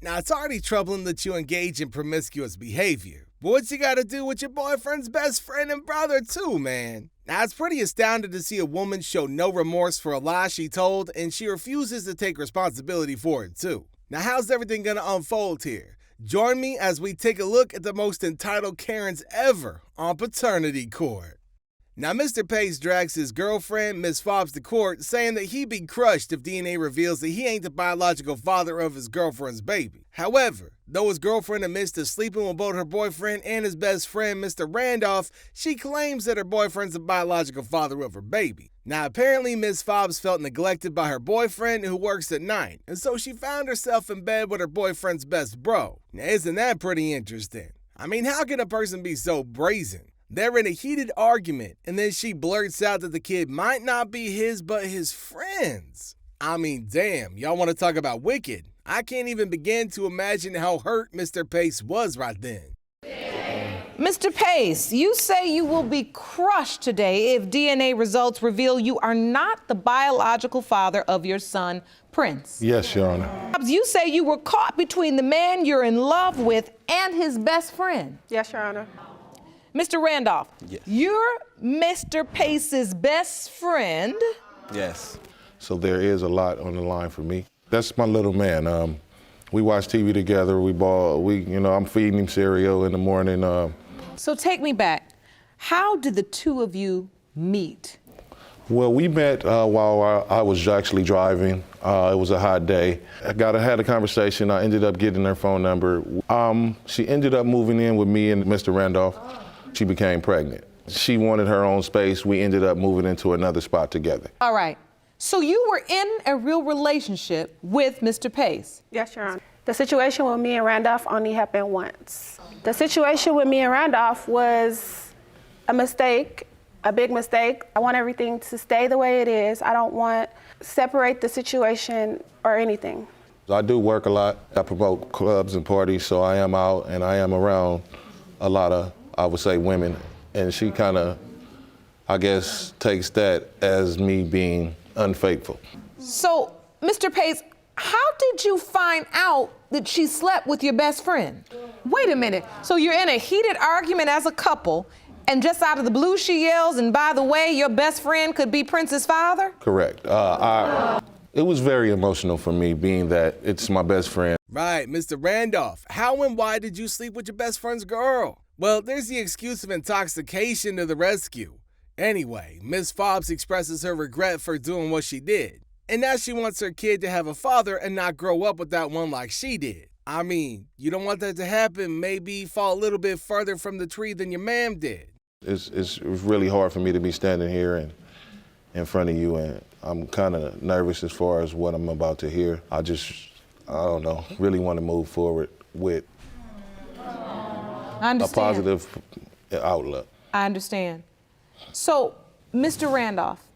Now, it's already troubling that you engage in promiscuous behavior. But what's you gotta do with your boyfriend's best friend and brother too, man? Now, it's pretty astounding to see a woman show no remorse for a lie she told, and she refuses to take responsibility for it too. Now, how's everything gonna unfold here? Join me as we take a look at the most entitled Karens ever on paternity court. Now, Mr. Pace drags his girlfriend, Miss Fobbs, to court, saying that he'd be crushed if DNA reveals that he ain't the biological father of his girlfriend's baby. However, though his girlfriend admits to sleeping with both her boyfriend and his best friend, Mr. Randolph, she claims that her boyfriend's the biological father of her baby. Now, apparently, Miss Fobbs felt neglected by her boyfriend, who works at night, and so she found herself in bed with her boyfriend's best bro. Now, isn't that pretty interesting? I mean, how can a person be so brazen? They're in a heated argument, and then she blurts out that the kid might not be his, but his friend's. I mean, damn, y'all want to talk about wicked? I can't even begin to imagine how hurt Mr. Pace was right then. Mr. Pace, you say you will be crushed today if DNA results reveal you are not the biological father of your son, Prince. Yes, Your Honor. You say you were caught between the man you're in love with and his best friend. Yes, Your Honor. Mr. Randolph, Yes. You're Mr. Pace's best friend. Yes. So there is a lot on the line for me. That's my little man. We watch TV together. I'm feeding him cereal in the morning. So take me back. How did the two of you meet? Well, we met while I was actually driving. It was a hot day. I had a conversation. I ended up getting her phone number. She ended up moving in with me and Mr. Randolph. She became pregnant. She wanted her own space. We ended up moving into another spot together. All right. So you were in a real relationship with Mr. Pace? Yes, Your Honor. The situation with me and Randolph only happened once. The situation with me and Randolph was a mistake, a big mistake. I want everything to stay the way it is. I don't want to separate the situation or anything. I do work a lot. I promote clubs and parties, so I am out and I am around a lot of, I would say, women. And she kind of, I guess, takes that as me being unfaithful. So, Mr. Pace, how did you find out that she slept with your best friend? Wait a minute. So you're in a heated argument as a couple, and just out of the blue she yells, and by the way, your best friend could be Prince's father? Correct. It was very emotional for me, being that it's my best friend. Right, Mr. Randolph, how and why did you sleep with your best friend's girl? Well, there's the excuse of intoxication to the rescue. Anyway, Miss Fobbs expresses her regret for doing what she did. And now she wants her kid to have a father and not grow up without one like she did. I mean, you don't want that to happen, maybe fall a little bit further from the tree than your ma'am did. It's really hard for me to be standing here and in front of you, and I'm kind of nervous as far as what I'm about to hear. I don't know, really want to move forward with a positive outlook. I understand. So, Mr. Randolph,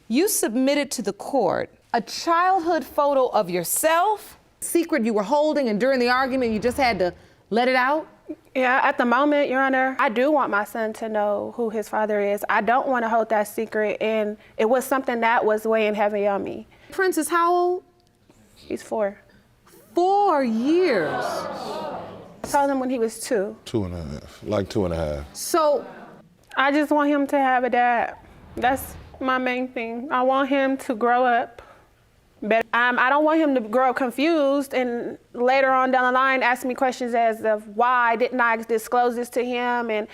you submitted to the court a childhood photo of yourself, secret you were holding, and during the argument you just had to let it out? Yeah, at the moment, Your Honor, I do want my son to know who his father is. I don't want to hold that secret, and it was something that was weighing heavy on me. Prince is how old? He's 4. 4 years. I told him when he was 2. 2.5, like 2.5. So, I just want him to have a dad. That's my main thing. I want him to grow up better. I don't want him to grow up confused and later on down the line ask me questions as of why didn't I disclose this to him. And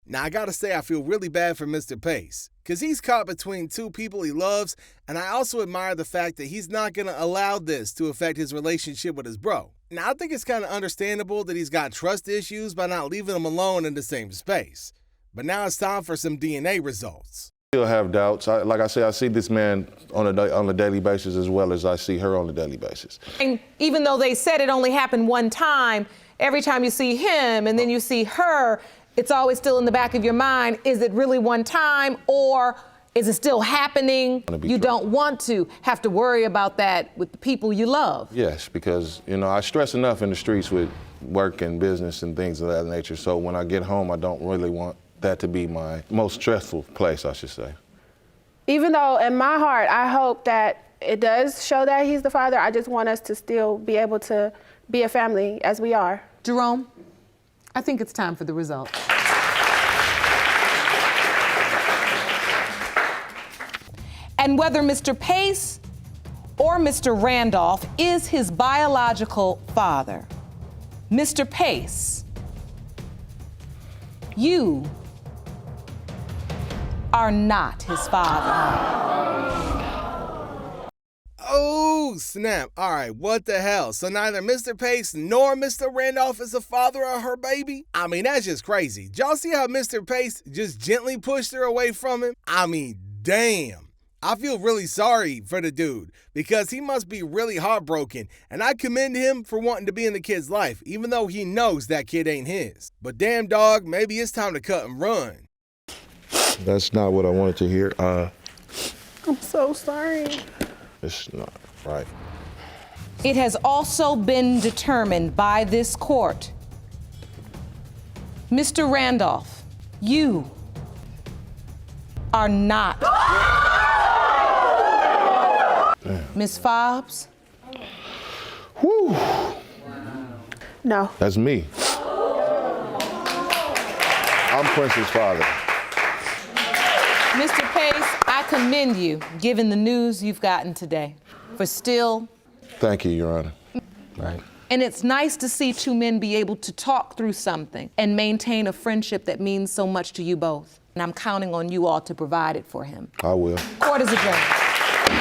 now, I gotta say, I feel really bad for Mr. Pace, because he's caught between two people he loves, and I also admire the fact that he's not gonna allow this to affect his relationship with his bro. Now, I think it's kind of understandable that he's got trust issues by not leaving them alone in the same space. But now it's time for some DNA results. Still have doubts. Like I say, I see this man on a daily basis as well as I see her on a daily basis. And even though they said it only happened one time, every time you see him and then you see her, it's always still in the back of your mind, is it really one time or is it still happening? You don't want to have to worry about that with the people you love. Yes, because, I stress enough in the streets with work and business and things of that nature. So when I get home, I don't really want that to be my most stressful place, I should say. even though in my heart, I hope that it does show that he's the father, I just want us to still be able to be a family as we are. Jerome, I think it's time for the results. And whether Mr. Pace or Mr. Randolph is his biological father, Mr. Pace, you are not his father. Oh, snap. All right, what the hell? So neither Mr. Pace nor Mr. Randolph is the father of her baby? I mean, that's just crazy. Did y'all see how Mr. Pace just gently pushed her away from him? I mean, damn. I feel really sorry for the dude because he must be really heartbroken, and I commend him for wanting to be in the kid's life, even though he knows that kid ain't his. But damn dog, maybe it's time to cut and run. That's not what I wanted to hear. I'm so sorry. It's not right. It has also been determined by this court, Mr. Randolph, you are not. Ms. Fobbs? Whew. No. That's me. I'm Prince's father. Mr. Pace, I commend you, given the news you've gotten today, for still. Thank you, Your Honor. Right. And it's nice to see two men be able to talk through something and maintain a friendship that means so much to you both. And I'm counting on you all to provide it for him. I will. Court is adjourned.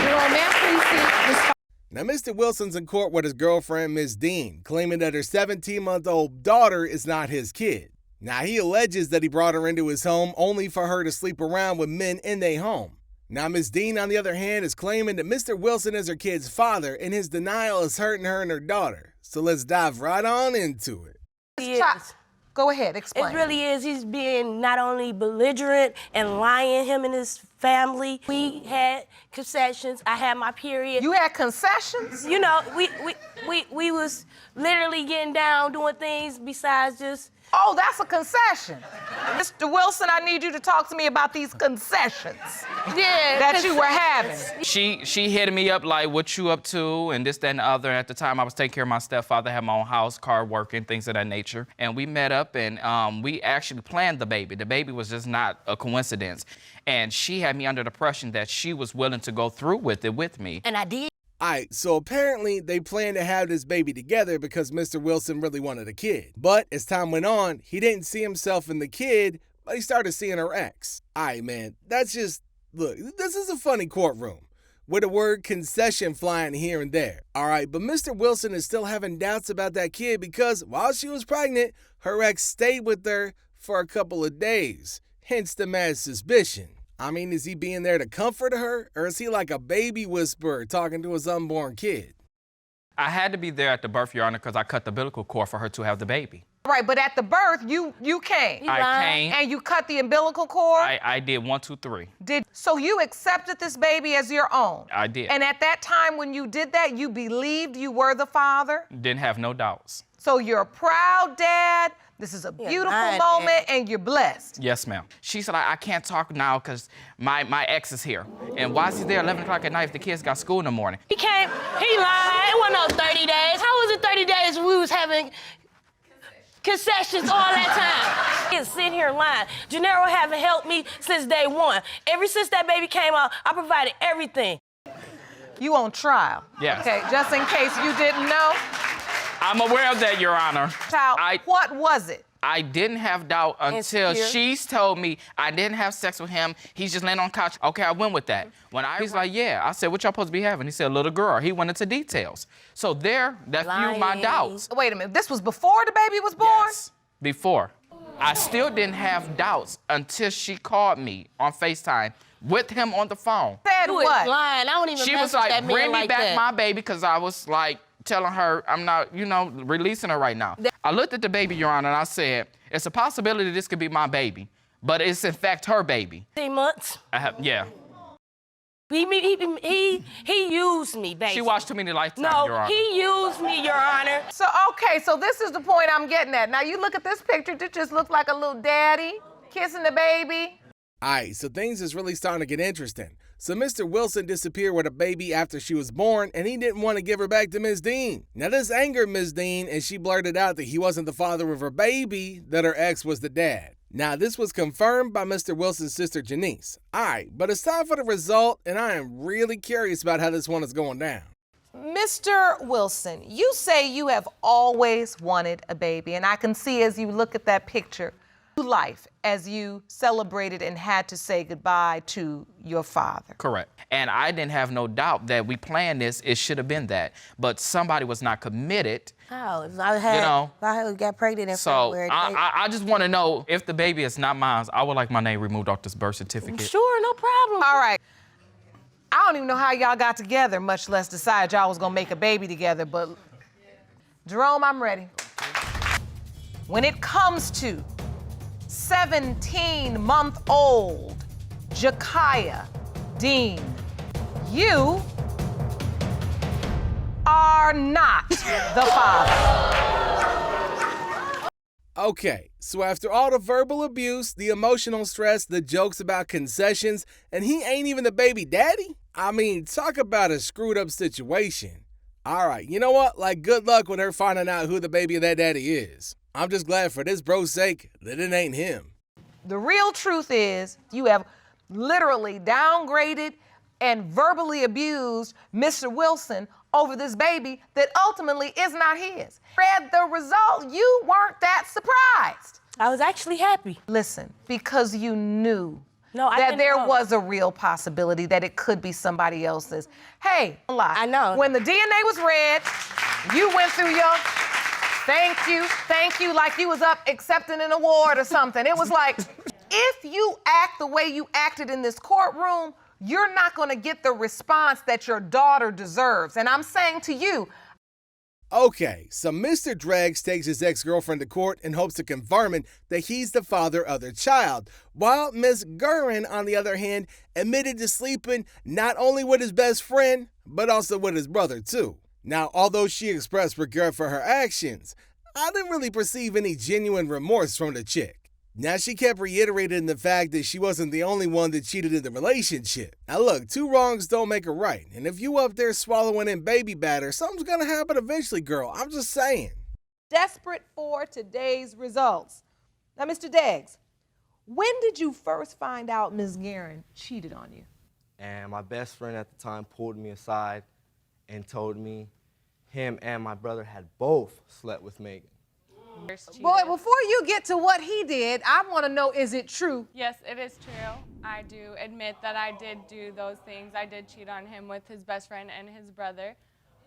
Jerome, may I please see Ms. Now, Mr. Wilson's in court with his girlfriend, Ms. Dean, claiming that her 17-month-old daughter is not his kid. Now, he alleges that he brought her into his home only for her to sleep around with men in their home. Now, Ms. Dean, on the other hand, is claiming that Mr. Wilson is her kid's father, and his denial is hurting her and her daughter. So let's dive right on into it. Yes. Go ahead, explain. It really is. He's being not only belligerent and lying, him and his family. We had concessions. I had my period. You had concessions? You know, we was literally getting down, doing things besides just. Oh, that's a concession. Mr. Wilson, I need you to talk to me about these concessions that you were having. She hit me up like, what you up to, and this, that, and the other. At the time, I was taking care of my stepfather, had my own house, car, working, things of that nature. And we met up, and we actually planned the baby. The baby was just not a coincidence. And she had me under the impression that she was willing to go through with it with me. And I did. Alright, so apparently they planned to have this baby together because Mr. Wilson really wanted a kid. But as time went on, he didn't see himself in the kid, but he started seeing her ex. Alright, man, that's just, look, this is a funny courtroom with the word concession flying here and there. Alright, but Mr. Wilson is still having doubts about that kid because while she was pregnant, her ex stayed with her for a couple of days, hence the mad suspicion. I mean, is he being there to comfort her, or is he like a baby whisperer talking to his unborn kid? I had to be there at the birth, Your Honor, because I cut the umbilical cord for her to have the baby. Right, but at the birth, you came. I came. And you cut the umbilical cord? I did 1, 2, 3. So you accepted this baby as your own? I did. And at that time when you did that, you believed you were the father? Didn't have no doubts. So you're a proud dad. This is a beautiful moment, and you're blessed. Yes, ma'am. She said, I can't talk now because my ex is here. And why is he there 11 o'clock at night if the kids got school in the morning? He came, he lied. It wasn't no 30 days. How was it 30 days when we was having concessions all that time? He's sitting here lying. Gennaro haven't helped me since day one. Ever since that baby came out, I provided everything. You on trial? Yes. Okay, just in case you didn't know. I'm aware of that, Your Honor. Child, what was it? I didn't have doubt until Insecure? she's told me I didn't have sex with him. He's just laying on the couch. Okay, I went with that. He's like, yeah. I said, what y'all supposed to be having? He said, little girl. He went into details. So that fueled my doubts. Wait a minute, this was before the baby was born? Yes, before. I still didn't have doubts until she called me on FaceTime with him on the phone. Said You what? was lying. I don't even She mess was with like, that man bring me like back that. my baby, because I was like, telling her I'm not, releasing her right now. I looked at the baby, Your Honor, and I said, it's a possibility this could be my baby, but it's in fact her baby. 3 months. Yeah. He used me, baby. She watched too many Lifetime, No, Your Honor. he used me, Your Honor. So, okay, so this is the point I'm getting at. Now, you look at this picture, it just looks like a little daddy kissing the baby. Alright, so things is really starting to get interesting. So Mr. Wilson disappeared with a baby after she was born, and he didn't want to give her back to Ms. Dean. Now this angered Ms. Dean, and she blurted out that he wasn't the father of her baby, that her ex was the dad. Now this was confirmed by Mr. Wilson's sister Janice. Alright, but it's time for the result, and I am really curious about how this one is going down. Mr. Wilson, you say you have always wanted a baby, and I can see as you look at that picture, life as you celebrated and had to say goodbye to your father. Correct. And I didn't have no doubt that we planned this. It should have been that. But somebody was not committed. How? If I got pregnant in So February. I just want to know, if the baby is not mine, I would like my name removed off this birth certificate. Sure, no problem. All right. I don't even know how y'all got together, much less decide y'all was gonna make a baby together, but Jerome, I'm ready. When it comes to 17-month-old Jakaya Dean, you are not the father. Okay, so after all the verbal abuse, the emotional stress, the jokes about concessions, and he ain't even the baby daddy? I mean, talk about a screwed up situation. Alright, you know what? Like, good luck with her finding out who the baby of that daddy is. I'm just glad for this bro's sake that it ain't him. The real truth is you have literally downgraded and verbally abused Mr. Wilson over this baby that ultimately is not his. Read the result, you weren't that surprised. I was actually happy. Listen, because you knew I that didn't there know. was a real possibility that it could be somebody else's. Hey, don't lie. I know. When the DNA was read, you went through your thank you, like you was up accepting an award or something. It was like, if you act the way you acted in this courtroom, you're not gonna get the response that your daughter deserves. And I'm saying to you, Okay, so Mr. Dregs takes his ex-girlfriend to court in hopes of confirming that he's the father of their child, while Miss Guerin, on the other hand, admitted to sleeping not only with his best friend, but also with his brother too. Now, although she expressed regret for her actions, I didn't really perceive any genuine remorse from the chick. Now, she kept reiterating the fact that she wasn't the only one that cheated in the relationship. Now look, two wrongs don't make a right, and if you up there swallowing in baby batter, something's gonna happen eventually, girl. I'm just saying. desperate for today's results. Now, Mr. Deggs, when did you first find out Ms. Guerin cheated on you? And my best friend at the time pulled me aside and told me him and my brother had both slept with Megan. Boy, before you get to what he did, I want to know, is it true? Yes, it is true. I do admit that I did do those things. I did cheat on him with his best friend and his brother.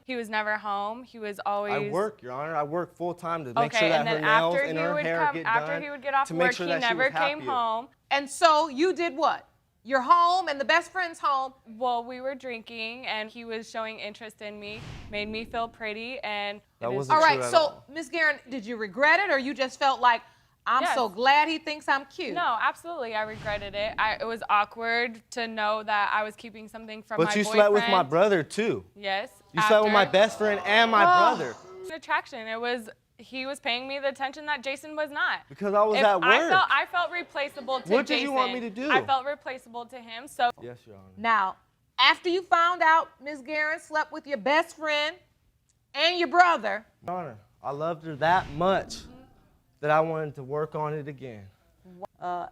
He was never home. He was always... I work, Your Honor. I work full time to make sure that her nails and her hair get done. After he would get off to make work, sure he that she never was came happier. home. And so you did what? You're home and the best friend's home. Well, we were drinking and he was showing interest in me, made me feel pretty, and... That wasn't All right, true at so all. Ms. Guerin, did you regret it or you just felt like, I'm Yes. so glad he thinks I'm cute? No, absolutely, I regretted it. It was awkward to know that I was keeping something from my But you boyfriend. slept with my brother, too. Yes. You slept with my after. best friend and my brother. Attraction. He was paying me the attention that Jason was not. Because I was If at work. I felt replaceable to Jason. What did you want me to do? I felt replaceable to him, so... Yes, Your Honor. Now, after you found out Ms. Guerin slept with your best friend and your brother, Your Honor, I loved her that much that I wanted to work on it again.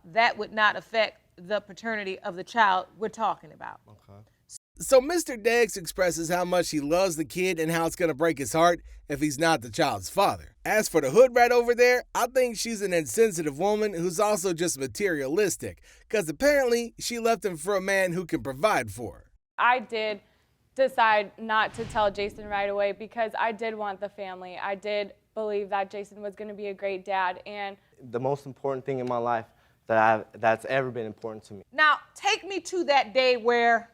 that would not affect the paternity of the child we're talking about. Okay. So Mr. Deggs expresses how much he loves the kid and how it's gonna break his heart if he's not the child's father. As for the hood rat over there, I think she's an insensitive woman who's also just materialistic, because apparently she left him for a man who can provide for her. I did decide not to tell Jason right away because I did want the family. I did believe that Jason was going to be a great dad, and The most important thing in my life that's ever been important to me. Now, take me to that day where,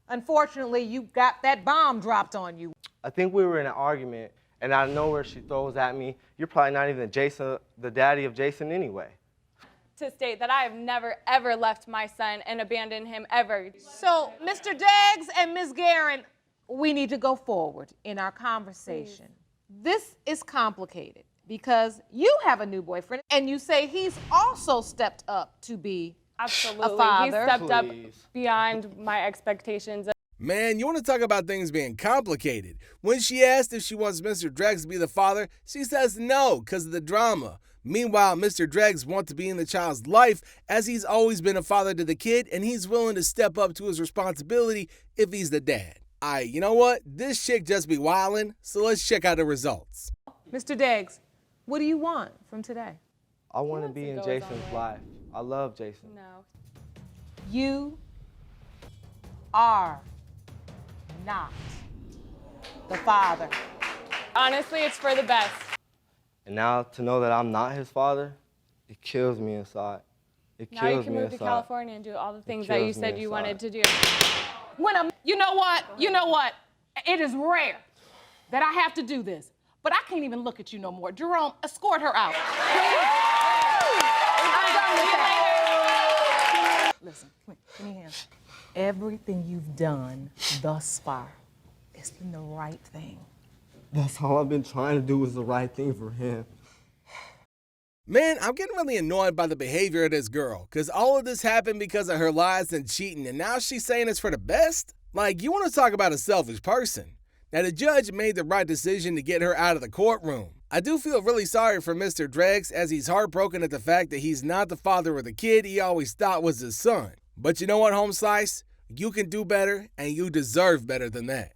unfortunately, you got that bomb dropped on you. I think we were in an argument, and out of nowhere she throws at me, "You're probably not even the daddy of Jason anyway." to state that I have never, ever left my son and abandoned him ever. So, Mr. Deggs and Ms. Guerin, we need to go forward in our conversation. This is complicated because you have a new boyfriend and you say he's also stepped up to be Absolutely. A father. He stepped up Please. beyond my expectations. Man, you want to talk about things being complicated. When she asked if she wants Mr. Dreggs to be the father, she says no because of the drama. Meanwhile, Mr. Dreggs wants to be in the child's life as he's always been a father to the kid and he's willing to step up to his responsibility if he's the dad. Aight, you know what? This chick just be wildin', so let's check out the results. Mr. Deggs, what do you want from today? I want to wants be to in go his own Jason's way. life. I love Jason. No. You are not the father. Honestly, it's for the best. And now to know that I'm not his father, it kills me inside. It Now you kills can me move to inside. California and do all the things that you kills me said you wanted to inside. do. You know what? It is rare that I have to do this, but I can't even look at you no more. Jerome, escort her out. Listen, give me a hand. Everything you've done thus far has been the right thing. That's all I've been trying to do is the right thing for him. Man, I'm getting really annoyed by the behavior of this girl, because all of this happened because of her lies and cheating, and now she's saying it's for the best? Like, you want to talk about a selfish person. Now, the judge made the right decision to get her out of the courtroom. I do feel really sorry for Mr. Dreggs, as he's heartbroken at the fact that he's not the father of the kid he always thought was his son. But you know what, Home Slice? You can do better, and you deserve better than that.